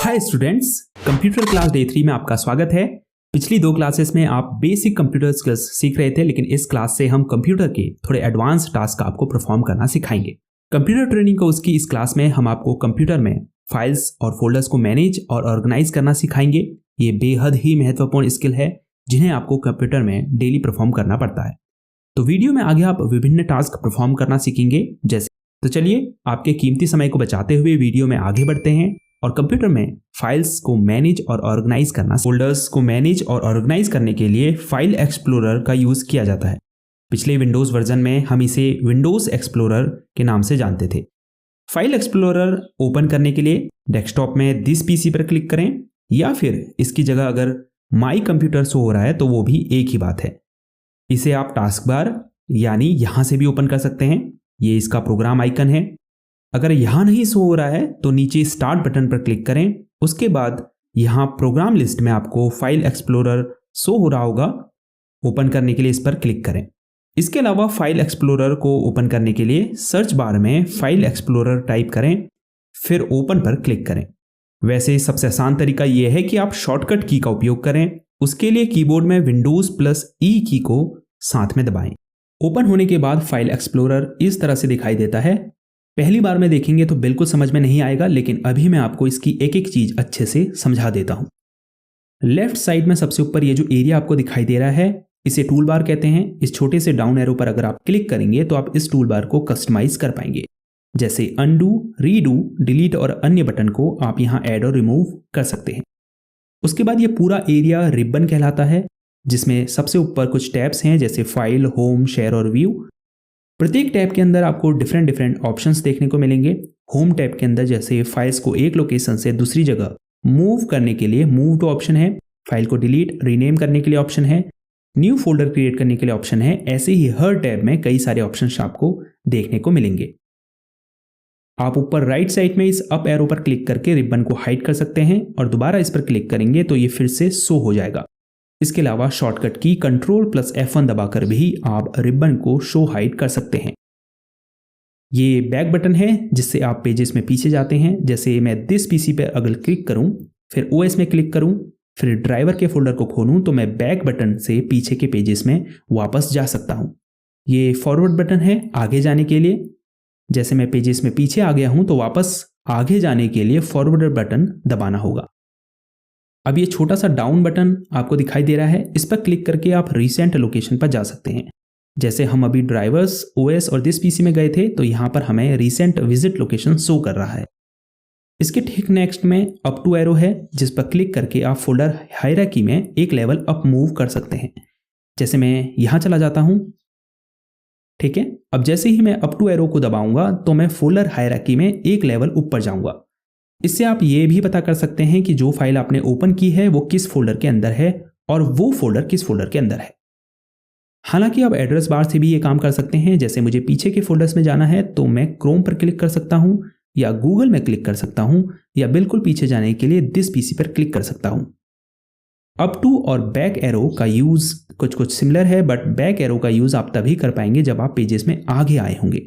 Hi students, computer class day 3 में आपका स्वागत है। पिछली 2 क्लासेस में आप बेसिक कंप्यूटर स्किल्स सीख रहे थे, लेकिन इस क्लास से हम कंप्यूटर के थोड़े एडवांस टास्क आपको परफॉर्म करना सिखाएंगे। कंप्यूटर ट्रेनिंग कोर्स की इस क्लास में हम आपको कंप्यूटर में फाइल्स और फोल्डर्स को मैनेज और ऑर्गेनाइज करना सिखाएंगे। ये बेहद ही महत्वपूर्ण स्किल है जिन्हें आपको कंप्यूटर में डेली परफॉर्म करना पड़ता है। तो वीडियो में आगे आप विभिन्न टास्क परफॉर्म करना सीखेंगे। तो चलिए आपके कीमती समय को बचाते हुए वीडियो में आगे बढ़ते हैं और कंप्यूटर में फाइल्स को मैनेज और ऑर्गेनाइज करना। फोल्डर्स को मैनेज और ऑर्गेनाइज करने के लिए फाइल एक्सप्लोरर का यूज किया जाता है। पिछले विंडोज वर्जन में हम इसे विंडोज एक्सप्लोरर के नाम से जानते थे। फाइल एक्सप्लोरर ओपन करने के लिए डेस्कटॉप में दिस पीसी पर क्लिक करें, या फिर इसकी जगह अगर माई कंप्यूटर शो हो रहा है तो वो भी एक ही बात है। इसे आप टास्क बार यानी यहां से भी ओपन कर सकते हैं। ये इसका प्रोग्राम आइकन है। अगर यहां नहीं शो हो रहा है तो नीचे स्टार्ट बटन पर क्लिक करें। उसके बाद यहां प्रोग्राम लिस्ट में आपको फाइल एक्सप्लोरर शो हो रहा होगा। ओपन करने के लिए इस पर क्लिक करें। इसके अलावा फाइल एक्सप्लोरर को ओपन करने के लिए सर्च बार में फाइल एक्सप्लोरर टाइप करें, फिर ओपन पर क्लिक करें। वैसे सबसे आसान तरीका यह है कि आप शॉर्टकट की का उपयोग करें। उसके लिए कीबोर्ड में विंडोज+E की को साथ में दबाएं। ओपन होने के बाद फाइल एक्सप्लोरर इस तरह से दिखाई देता है। पहली बार में देखेंगे तो बिल्कुल समझ में नहीं आएगा, लेकिन अभी मैं आपको इसकी एक एक चीज अच्छे से समझा देता हूं। लेफ्ट साइड में सबसे ऊपर ये जो एरिया आपको दिखाई दे रहा है, इसे टूल बार कहते हैं। इस छोटे से डाउन एरो पर अगर आप क्लिक करेंगे तो आप इस टूल बार को कस्टमाइज कर पाएंगे। जैसे अनडू, रीडू, डिलीट और अन्य बटन को आप यहां ऐड और रिमूव कर सकते हैं। उसके बाद ये पूरा एरिया रिबन कहलाता है, जिसमें सबसे ऊपर कुछ टैब्स हैं जैसे फाइल, होम, शेयर और व्यू। प्रत्येक टैब के अंदर आपको डिफरेंट ऑप्शंस देखने को मिलेंगे। होम टैब के अंदर जैसे फाइल्स को एक लोकेशन से दूसरी जगह मूव करने के लिए मूव टू ऑप्शन है। फाइल को डिलीट, रीनेम करने के लिए ऑप्शन है। न्यू फोल्डर क्रिएट करने के लिए ऑप्शन है। ऐसे ही हर टैब में कई सारे ऑप्शंस आपको देखने को मिलेंगे। आप ऊपर राइट साइड में इस अप एरो पर क्लिक करके रिबन को हाइड कर सकते हैं और दोबारा इस पर क्लिक करेंगे तो ये फिर से शो हो जाएगा। इसके अलावा शॉर्टकट की Ctrl+F1 दबाकर भी आप रिबन को शो हाइड कर सकते हैं। ये बैक बटन है जिससे आप पेजेस में पीछे जाते हैं। जैसे मैं दिस पीसी पर अगर क्लिक करूं, फिर OS में क्लिक करूं, फिर ड्राइवर के फोल्डर को खोलूं तो मैं बैक बटन से पीछे के पेजेस में वापस जा सकता हूं। ये फॉरवर्ड बटन है आगे जाने के लिए। जैसे मैं पेजेस में पीछे आ गया हूं तो वापस आगे जाने के लिए फॉरवर्ड बटन दबाना होगा। अब ये छोटा सा डाउन बटन आपको दिखाई दे रहा है, इस पर क्लिक करके आप रिसेंट लोकेशन पर जा सकते हैं। जैसे हम अभी ड्राइवर्स, OS और दिस पीसी में गए थे तो यहां पर हमें रिसेंट विजिट लोकेशन शो कर रहा है। इसके ठीक नेक्स्ट में अप टू एरो है, जिस पर क्लिक करके आप फोल्डर हायरार्की में एक लेवल अप मूव कर सकते हैं। जैसे मैं यहां चला जाता हूं, ठीक है। अब जैसे ही मैं अप टू एरो को दबाऊंगा तो मैं फोल्डर हायरार्की में एक लेवल ऊपर जाऊंगा। इससे आप ये भी पता कर सकते हैं कि जो फाइल आपने ओपन की है वो किस फोल्डर के अंदर है और वो फोल्डर किस फोल्डर के अंदर है। हालांकि आप एड्रेस बार से भी ये काम कर सकते हैं। जैसे मुझे पीछे के फोल्डर्स में जाना है तो मैं क्रोम पर क्लिक कर सकता हूं, या गूगल में क्लिक कर सकता हूं, या बिल्कुल पीछे जाने के लिए दिस पीसी पर क्लिक कर सकता हूं। अप टू और बैक एरो का यूज कुछ सिमिलर है, बट बैक एरो का यूज आप तभी कर पाएंगे जब आप पेजेस में आगे आए होंगे।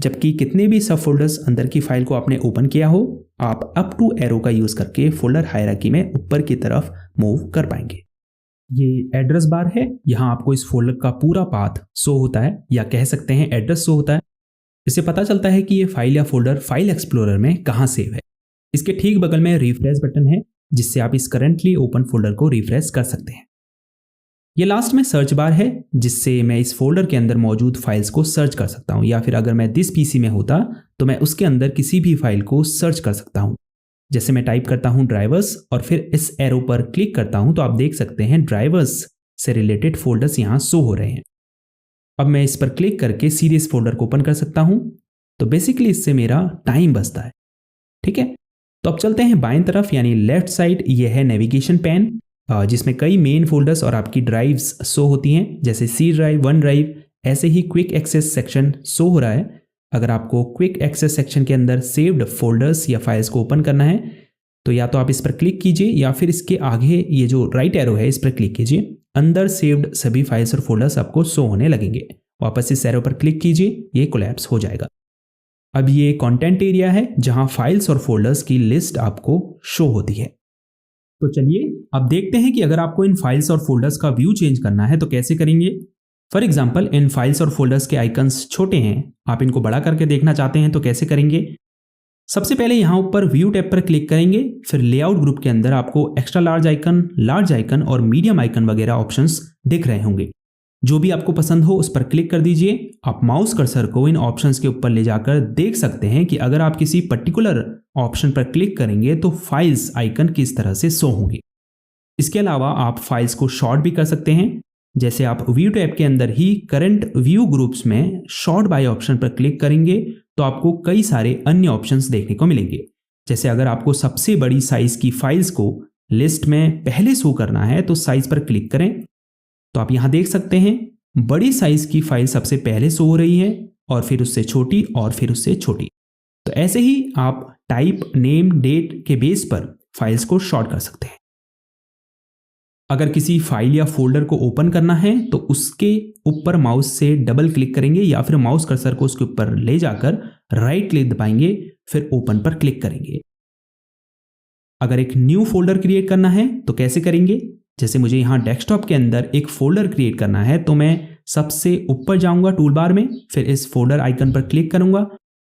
जबकि कितने भी सब फोल्डर्स अंदर की फाइल को आपने ओपन किया हो, आप अप टू एरो का यूज करके फोल्डर हायरार्की में ऊपर की तरफ मूव कर पाएंगे। ये एड्रेस बार है, यहां आपको इस फोल्डर का पूरा पाथ शो होता है, या कह सकते हैं एड्रेस शो होता है। इससे पता चलता है कि ये फाइल या फोल्डर फाइल एक्सप्लोरर में कहां सेव है। इसके ठीक बगल में रिफ्रेश बटन है, जिससे आप इस करंटली ओपन फोल्डर को रिफ्रेश कर सकते हैं। ये लास्ट में सर्च बार है, जिससे मैं इस फोल्डर के अंदर मौजूद फाइल्स को सर्च कर सकता हूं, या फिर अगर मैं दिस पीसी में होता तो मैं उसके अंदर किसी भी फाइल को सर्च कर सकता हूं। जैसे मैं टाइप करता हूं ड्राइवर्स और फिर इस एरो पर क्लिक करता हूं तो आप देख सकते हैं ड्राइवर्स से रिलेटेड फोल्डर्स यहां शो हो रहे हैं। अब मैं इस पर क्लिक करके सीधे इस फोल्डर को ओपन कर सकता हूं। तो बेसिकली इससे मेरा टाइम बचता है, ठीक है। तो अब चलते हैं बाएं तरफ, यानी लेफ्ट साइड। ये है नेविगेशन पैन, जिसमें कई मेन फोल्डर्स और आपकी ड्राइव्स शो होती हैं, जैसे C ड्राइव, वन ड्राइव। ऐसे ही क्विक एक्सेस सेक्शन शो हो रहा है। अगर आपको क्विक एक्सेस सेक्शन के अंदर सेव्ड फोल्डर्स या फाइल्स को ओपन करना है तो या तो आप इस पर क्लिक कीजिए, या फिर इसके आगे ये जो राइट एरो है इस पर क्लिक कीजिए। अंदर सेव्ड सभी फाइल्स और फोल्डर्स आपको शो होने लगेंगे। वापस इस एरो पर क्लिक कीजिए, ये कोलैप्स हो जाएगा। अब ये कंटेंट एरिया है जहां फाइल्स और फोल्डर्स की लिस्ट आपको शो होती है। तो चलिए अब देखते हैं कि अगर आपको इन फाइल्स और फोल्डर्स का व्यू चेंज करना है तो कैसे करेंगे। फॉर एग्जाम्पल इन फाइल्स और फोल्डर्स के आइकन्स छोटे हैं, आप इनको बड़ा करके देखना चाहते हैं तो कैसे करेंगे। सबसे पहले यहां ऊपर व्यू टैब पर क्लिक करेंगे, फिर लेआउट ग्रुप के अंदर आपको एक्स्ट्रा लार्ज आइकन और मीडियम आइकन वगैरह ऑप्शंस दिख रहे होंगे। जो भी आपको पसंद हो उस पर क्लिक कर दीजिए। आप माउस कर्सर को इन ऑप्शंस के ऊपर ले जाकर देख सकते हैं कि अगर आप किसी पर्टिकुलर ऑप्शन पर क्लिक करेंगे तो फाइल्स आइकन किस तरह से शो होंगे। इसके अलावा आप फाइल्स को शॉर्ट भी कर सकते हैं। जैसे आप व्यू टैब के अंदर ही करंट व्यू ग्रुप्स में शॉर्ट बाय ऑप्शन पर क्लिक करेंगे तो आपको कई सारे अन्य ऑप्शंस देखने को मिलेंगे। जैसे अगर आपको सबसे बड़ी साइज की फाइल्स को लिस्ट में पहले शो करना है तो साइज पर क्लिक करें, तो आप यहां देख सकते हैं बड़ी साइज की फाइल सबसे पहले शो हो रही है और फिर उससे छोटी और फिर उससे छोटी। तो ऐसे ही आप टाइप, नेम, डेट के बेस पर फाइल्स को शॉर्ट कर सकते हैं। अगर किसी फाइल या फोल्डर को ओपन करना है तो उसके ऊपर माउस से डबल क्लिक करेंगे या फिर माउस कर्सर को उसके ऊपर ले जाकर राइट क्लिक दबाएंगे, फिर ओपन पर क्लिक करेंगे। अगर एक न्यू फोल्डर क्रिएट करना है तो कैसे करेंगे। जैसे मुझे यहां डेस्कटॉप के अंदर एक फोल्डर क्रिएट करना है तो मैं सबसे ऊपर जाऊंगा टूल बार में, फिर इस फोल्डर आइकन पर क्लिक करूंगा।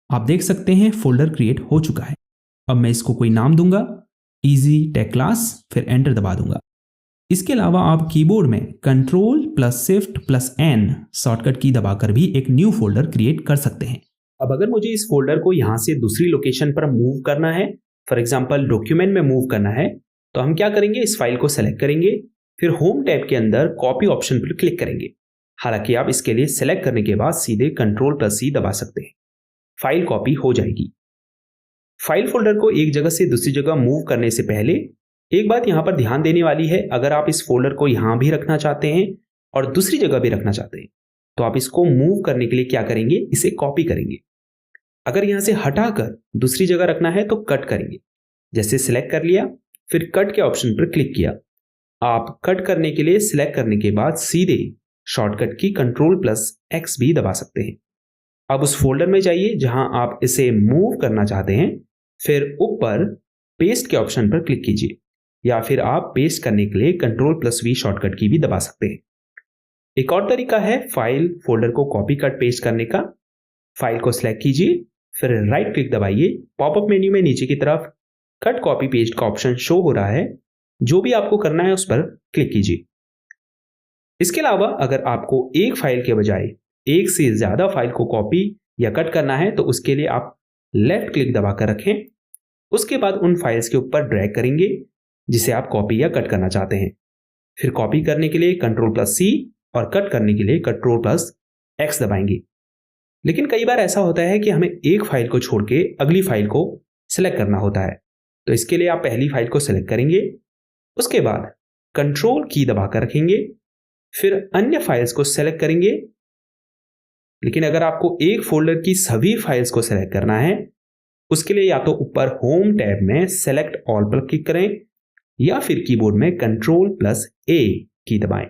आप देख सकते हैं फोल्डर क्रिएट हो चुका है। अब मैं इसको कोई नाम दूंगा, इजी टेक क्लास, फिर एंटर दबा दूंगा। इसके अलावा आप कीबोर्ड में Ctrl+Shift+N शॉर्टकट की दबाकर भी एक न्यू फोल्डर क्रिएट कर सकते हैं। अब अगर मुझे इस फोल्डर को यहां से दूसरी लोकेशन पर मूव करना है, फॉर एग्जांपल डॉक्यूमेंट में मूव करना है, तो हम क्या करेंगे, इस फाइल को सेलेक्ट करेंगे, फिर होम टैब के अंदर कॉपी ऑप्शन पर क्लिक करेंगे। हालांकि आप इसके लिए सेलेक्ट करने के बाद सीधे Ctrl+C दबा सकते हैं, फाइल कॉपी हो जाएगी। फाइल फोल्डर को एक जगह से दूसरी जगह मूव करने से पहले एक बात यहां पर ध्यान देने वाली है, अगर आप इस फोल्डर को यहां भी रखना चाहते हैं और दूसरी जगह भी रखना चाहते हैं तो आप इसको मूव करने के लिए क्या करेंगे, इसे कॉपी करेंगे। अगर यहां से हटाकर दूसरी जगह रखना है तो कट करेंगे। जैसे सिलेक्ट कर लिया, फिर कट के ऑप्शन पर क्लिक किया। आप कट करने के लिए सिलेक्ट करने के बाद सीधे शॉर्टकट की Ctrl+X भी दबा सकते हैं। अब उस फोल्डर में जाइए जहां आप इसे मूव करना चाहते हैं, फिर ऊपर पेस्ट के ऑप्शन पर क्लिक कीजिए या फिर आप पेस्ट करने के लिए Ctrl+V शॉर्टकट की भी दबा सकते हैं। एक और तरीका है फाइल फोल्डर को कॉपी कट पेस्ट करने का। फाइल को सिलेक्ट कीजिए, फिर राइट क्लिक दबाइए। पॉपअप मेन्यू में नीचे की तरफ कट कॉपी पेस्ट का ऑप्शन शो हो रहा है, जो भी आपको करना है उस पर क्लिक कीजिए। इसके अलावा अगर आपको एक फाइल के बजाय एक से ज्यादा फाइल को कॉपी या कट करना है तो उसके लिए आप लेफ्ट क्लिक दबाकर रखें। उसके बाद उन फाइल्स के ऊपर ड्रैग करेंगे जिसे आप कॉपी या कट करना चाहते हैं। फिर कॉपी करने के लिए Ctrl+C और कट करने के लिए Ctrl+X दबाएंगे। लेकिन कई बार ऐसा होता है कि हमें एक फाइल को छोड़ के अगली फाइल को सिलेक्ट करना होता है, तो इसके लिए आप पहली फाइल को सिलेक्ट करेंगे, उसके बाद कंट्रोल की दबाकर रखेंगे, फिर अन्य फाइल्स को सिलेक्ट करेंगे। लेकिन अगर आपको एक फोल्डर की सभी फाइल्स को सिलेक्ट करना है, उसके लिए या तो ऊपर होम टैब में सेलेक्ट ऑल पर क्लिक करें या फिर कीबोर्ड में Ctrl+A की दबाएं।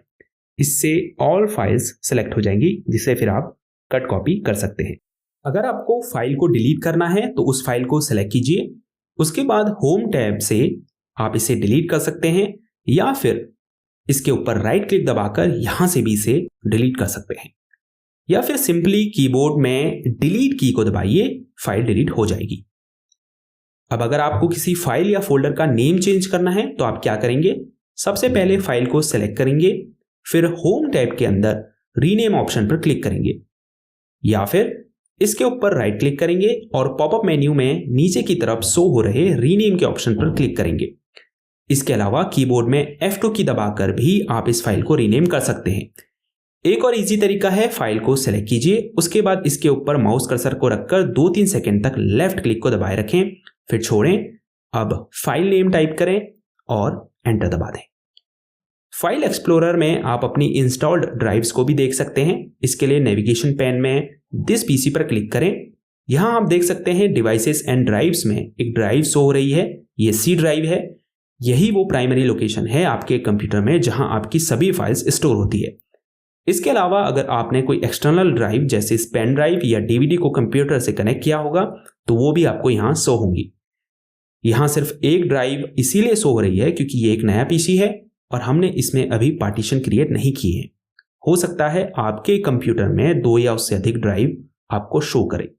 इससे ऑल फाइल्स सेलेक्ट हो जाएंगी, जिसे फिर आप कट कॉपी कर सकते हैं। अगर आपको फाइल को डिलीट करना है तो उस फाइल को सेलेक्ट कीजिए, उसके बाद होम टैब से आप इसे डिलीट कर सकते हैं या फिर इसके ऊपर राइट क्लिक दबाकर यहां से भी इसे डिलीट कर सकते हैं, या फिर सिंपली कीबोर्ड में डिलीट की को दबाइए, फाइल डिलीट हो जाएगी। अब अगर आपको किसी फाइल या फोल्डर का नेम चेंज करना है तो आप क्या करेंगे, सबसे पहले फाइल को सेलेक्ट करेंगे, फिर होम टैब के अंदर रीनेम ऑप्शन पर क्लिक करेंगे या फिर इसके ऊपर राइट क्लिक करेंगे और पॉपअप मेन्यू में नीचे की तरफ शो हो रहे रीनेम के ऑप्शन पर क्लिक करेंगे। इसके अलावा कीबोर्ड में F2 की दबाकर भी आप इस फाइल को रीनेम कर सकते हैं। एक और इजी तरीका है, फाइल को सेलेक्ट कीजिए, उसके बाद इसके ऊपर माउस कर्सर को रखकर 2-3 सेकंड तक लेफ्ट क्लिक को दबाए रखें, फिर छोड़ें। अब फाइल नेम टाइप करें और एंटर दबा दें। फाइल एक्सप्लोरर में आप अपनी इंस्टॉल्ड ड्राइव्स को भी देख सकते हैं। इसके लिए नेविगेशन पैन में दिस पीसी पर क्लिक करें। यहां आप देख सकते हैं डिवाइसेस एंड ड्राइव्स में एक ड्राइव शो हो रही है, ये सी ड्राइव है। यही वो प्राइमरी लोकेशन है आपके कंप्यूटर में जहां आपकी सभी फाइल्स स्टोर होती है। इसके अलावा अगर आपने कोई एक्सटर्नल ड्राइव जैसे पेन ड्राइव या डीवीडी को कंप्यूटर से कनेक्ट किया होगा तो वो भी आपको यहाँ शो होंगी। यहाँ सिर्फ एक ड्राइव इसीलिए शो हो रही है क्योंकि ये एक नया पीसी है और हमने इसमें अभी पार्टीशन क्रिएट नहीं किए हैं। हो सकता है आपके कंप्यूटर में 2 या उससे अधिक ड्राइव आपको शो करे।